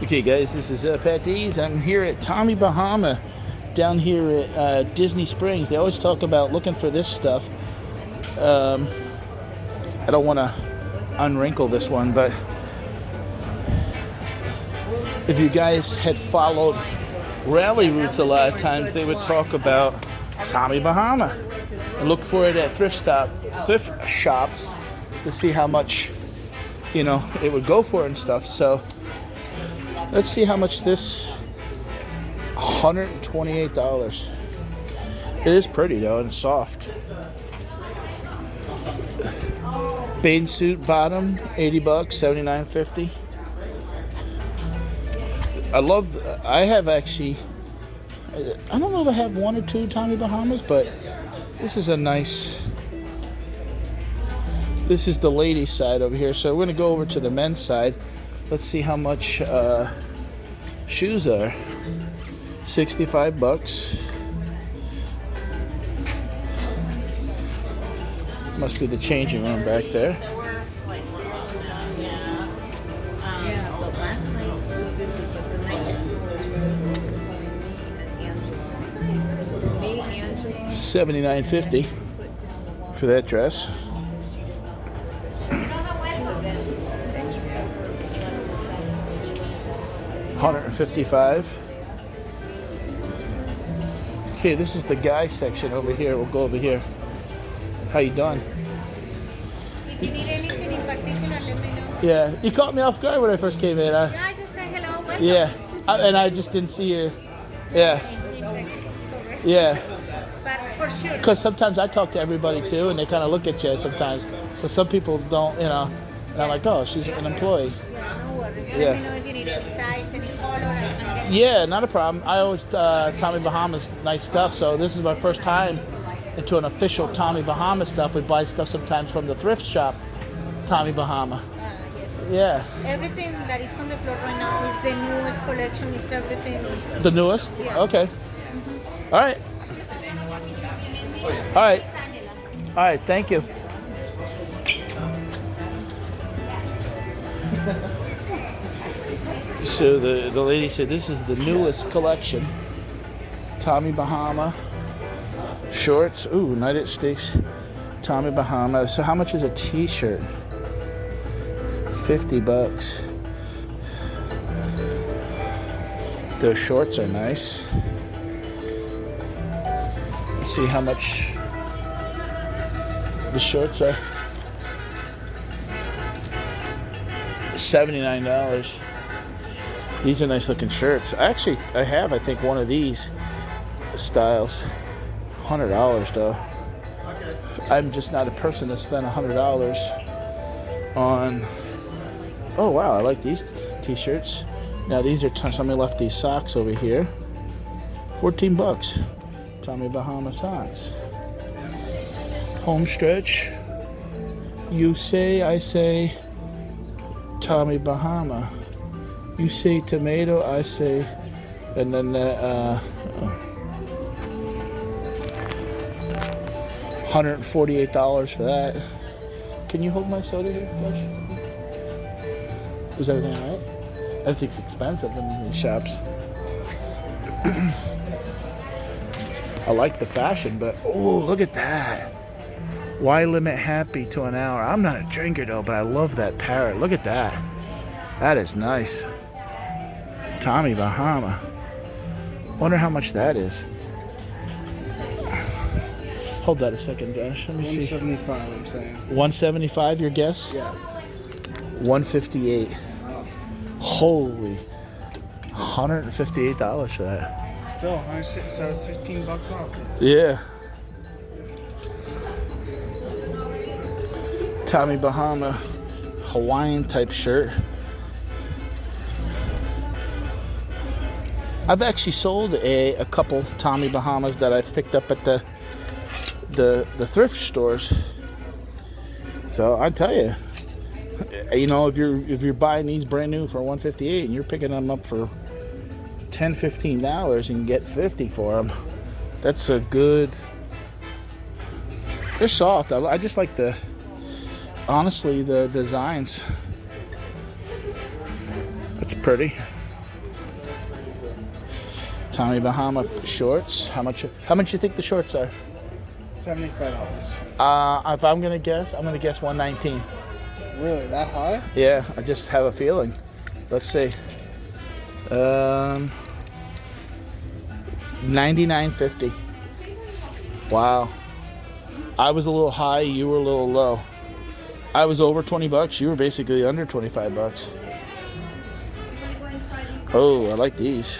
Okay guys, this is Patdees. I'm here at Tommy Bahama down here at Disney Springs. They always talk about looking for this stuff. I don't want to unwrinkle this one, but if you guys had followed Rally Routes a lot of times, they would talk about Tommy Bahama. And look for it at thrift shops to see how much, you know, it would go for and stuff. So let's see how much this, $128. It is pretty though, and soft. Bathing suit bottom, 80 bucks, 79.50. I have actually, I don't know if I have one or two Tommy Bahamas, but this is a nice, this is the ladies side over here. So we're gonna go over to the men's side. Let's see how much shoes are. 65 bucks. Must be the changing room back there. Yeah, but last night it was busy, but the night before was really busy. It was only me and Angela. $79.50 for that dress. So then he over 11 to 7, which $155. Okay, this is the guy section over here. We'll go over here. How you doing? If you need anything in particular, let me know. Yeah, you caught me off guard when I first came in. Yeah, I just say hello, welcome. Yeah, and I just didn't see you. Yeah, yeah. But for sure. Because sometimes I talk to everybody too, and they kind of look at you sometimes. So some people don't, you know. And I'm like, oh, she's an employee. Yeah, no worries. Yeah. Let me know if you need any size, any color, I can get. Yeah, not a problem. I always Tommy Bahama's nice stuff. So this is my first time into an official Tommy Bahama stuff. We buy stuff sometimes from the thrift shop, Tommy Bahama. Yes. Yeah. Everything that is on the floor right now is the newest collection. Is everything. The newest? Yes. Okay. Mm-hmm. All right. All right. All right. Thank you. So the lady said this is the newest collection. Tommy Bahama shorts. Ooh, United States Tommy Bahama. So how much is a t-shirt? 50 bucks. Those shorts are nice. Let's see how much the shorts are. $79. These are nice looking shirts. I have, I think, one of these styles. $100 though. I'm just not a person to spend $100 on. Oh wow, I like these t-shirts. Now these are somebody left these socks over here. 14 bucks. Tommy Bahama socks. Home stretch. You say, I say. Tommy Bahama. You say tomato, I say, and then $148 for that. Can you hold my soda here, Josh? Was everything all right? Everything's expensive in these shops. I like the fashion, but oh, look at that. Why limit happy to an hour? I'm not a drinker though, but I love that parrot. Look at that. That is nice. Tommy Bahama. Wonder how much that is. Hold that a second, Josh. Let me see. 175, I'm saying. 175, your guess? Yeah. 158. Wow. Holy. $158 for that. Still, so it's 15 bucks off. Yeah. Tommy Bahama Hawaiian type shirt. I've actually sold a couple Tommy Bahamas that I've picked up at the thrift stores. So I tell you, you know, if you're buying these brand new for $158 and you're picking them up for $10-15 and you can get 50 for them, that's a good. They're soft. I just like the, honestly, the designs. It's pretty. Tommy Bahama shorts. How much you think the shorts are? $75. If I'm gonna guess, 119. Really, that high? Yeah, I just have a feeling. Let's see. 99.50. Wow. I was a little high, you were a little low. I was over $20, you were basically under $25. Oh, I like these.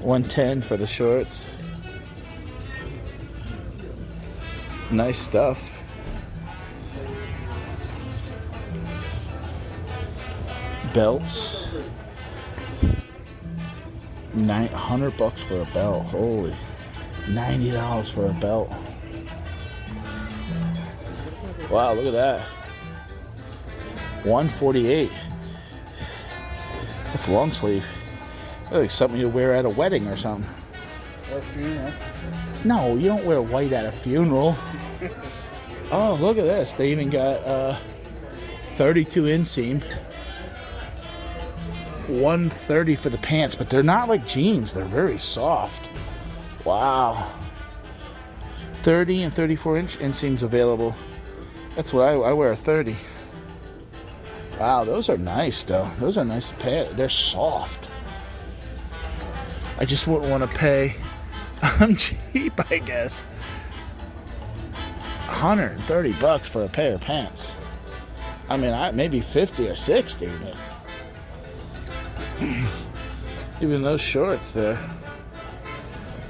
$110 for the shorts. Nice stuff. Belts. $900 for a belt. Holy. $90 for a belt. Wow, look at that. $148. That's long sleeve. That's like something you wear at a wedding or something. Or a funeral. No, you don't wear white at a funeral. Oh, look at this. They even got 32 inseam. $130 for the pants, but they're not like jeans. They're very soft. Wow. 30 and 34 inch inseams available. That's what I wear a 30. Wow, those are nice though. Those are nice pants. They're soft. I just wouldn't want to pay. I'm cheap, I guess. $130 for a pair of pants. I mean, maybe 50 or 60, but even those shorts there.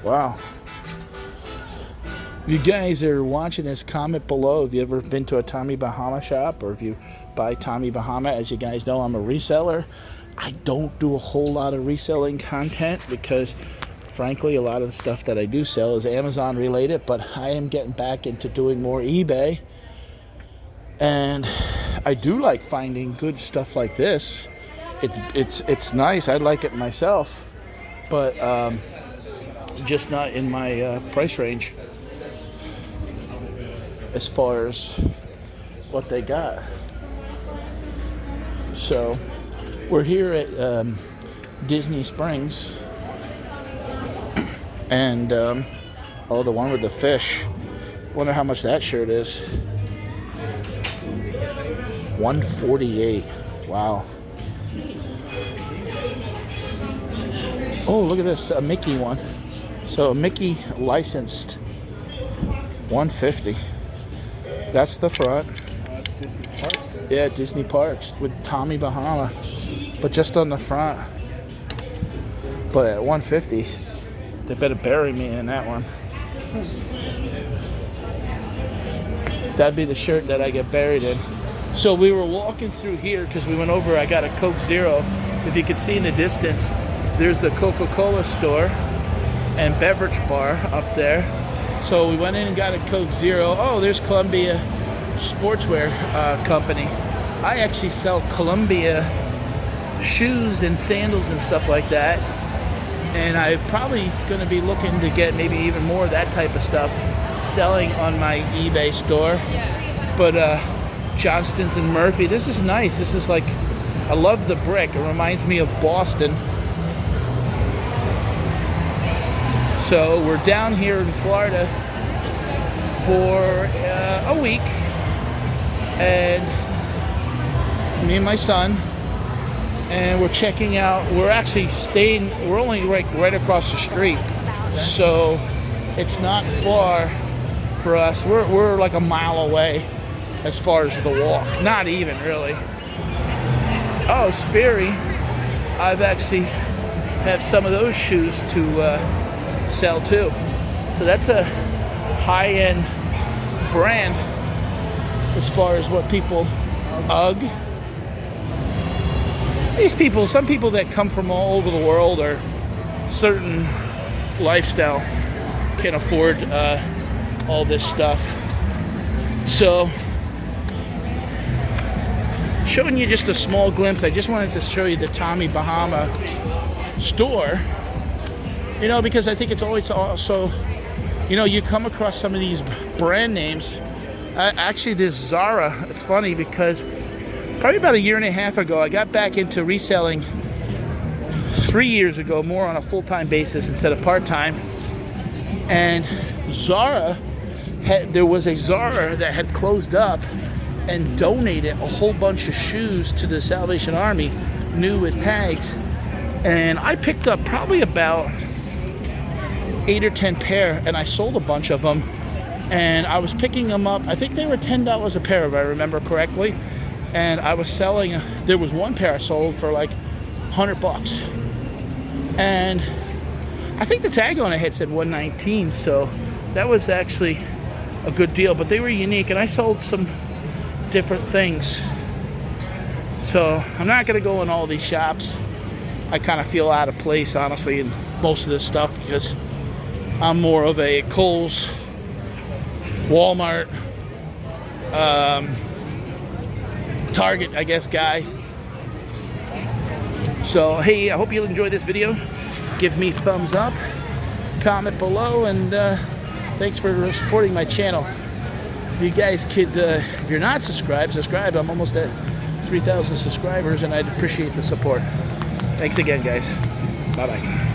Wow. If you guys are watching this, comment below. Have you ever been to a Tommy Bahama shop, or if you buy Tommy Bahama? As you guys know, I'm a reseller. I don't do a whole lot of reselling content because frankly a lot of the stuff that I do sell is Amazon related, but I am getting back into doing more eBay, and I do like finding good stuff like this. It's nice. I like it myself, but just not in my price range as far as what they got. So we're here at Disney Springs, and oh, the one with the fish. Wonder how much that shirt is. $148. Wow. Oh, look at this, a Mickey one. So a Mickey licensed, $150. That's the front. That's Disney Parks. Yeah, Disney Parks with Tommy Bahama, but just on the front. But at $150, they better bury me in that one. That'd be the shirt that I get buried in. So we were walking through here because we went over. I got a Coke Zero. If you can see in the distance, there's the Coca-Cola store and beverage bar up there. So we went in and got a Coke Zero. Oh, there's Columbia Sportswear Company. I actually sell Columbia shoes and sandals and stuff like that. And I'm probably going to be looking to get maybe even more of that type of stuff selling on my eBay store. But Johnston's and Murphy, this is nice. This is like, I love the brick. It reminds me of Boston. So we're down here in Florida for a week, and me and my son, and we're checking out. We're actually staying. We're only right across the street, so it's not far for us. We're like a mile away as far as the walk. Not even really. Oh, Sperry. I've actually have some of those shoes to sell too. So that's a high-end brand as far as what people UGG. These people, some people that come from all over the world or certain lifestyle can afford all this stuff. So showing you just a small glimpse. I just wanted to show you the Tommy Bahama store. You know, because I think it's always also, you know, you come across some of these brand names. Actually, this Zara, it's funny because probably about a year and a half ago, I got back into reselling 3 years ago, more on a full-time basis instead of part-time. And Zara, there was a Zara that had closed up and donated a whole bunch of shoes to the Salvation Army, new with tags. And I picked up probably about 8 or 10 pair, and I sold a bunch of them. And I was picking them up, I think they were $10 a pair if I remember correctly. And I was selling, there was one pair I sold for like $100. And I think the tag on it had said $119, so that was actually a good deal. But they were unique, and I sold some different things. So I'm not gonna go in all these shops. I kind of feel out of place, honestly, in most of this stuff because I'm more of a Kohl's, Walmart, Target, I guess, guy. So hey, I hope you enjoyed this video. Give me a thumbs up, comment below, and thanks for supporting my channel. If you guys could, if you're not subscribed, subscribe. I'm almost at 3,000 subscribers, and I'd appreciate the support. Thanks again, guys. Bye-bye.